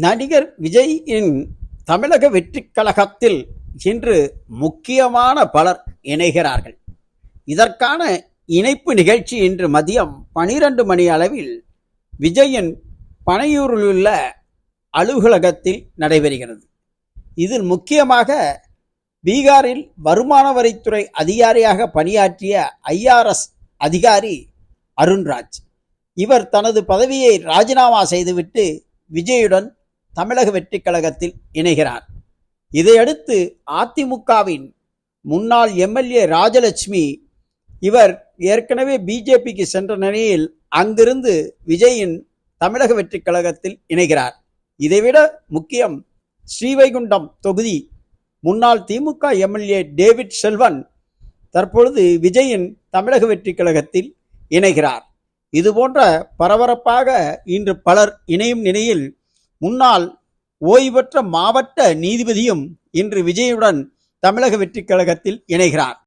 நடிகர் விஜயின் தமிழக வெற்றிக் கழகத்தில் இன்று முக்கியமான பலர் இணைகிறார்கள். இதற்கான இணைப்பு நிகழ்ச்சி இன்று மதியம் 12 மணி அளவில் விஜயின் பனையூரில் உள்ள அலுவலகத்தில் நடைபெறுகிறது. இதில் முக்கியமாக பீகாரில் வருமான வரித்துறை அதிகாரியாக பணியாற்றிய ஐஆர்எஸ் அதிகாரி அருண்ராஜ், இவர் தனது பதவியை ராஜினாமா செய்துவிட்டு விஜயுடன் தமிழக வெற்றிக் கழகத்தில் இணைகிறார். இதையடுத்து அதிமுகவின் முன்னாள் எம்எல்ஏ ராஜலட்சுமி, இவர் ஏற்கனவே பிஜேபிக்கு சென்ற நிலையில் அங்கிருந்து விஜயின் தமிழக வெற்றிக் கழகத்தில் இணைகிறார். இதைவிட முக்கியம், ஸ்ரீவைகுண்டம் தொகுதி முன்னாள் திமுக எம்எல்ஏ டேவிட் செல்வன் தற்பொழுது விஜயின் தமிழக வெற்றிக் கழகத்தில் இணைகிறார். இதுபோன்ற பரபரப்பாக இன்று பலர் இணையும் நிலையில் முன்னாள் ஓய்வு பெற்ற மாவட்ட நீதிபதியும் இன்று விஜயுடன் தமிழக வெற்றிக் கழகத்தில் இணைகிறார்.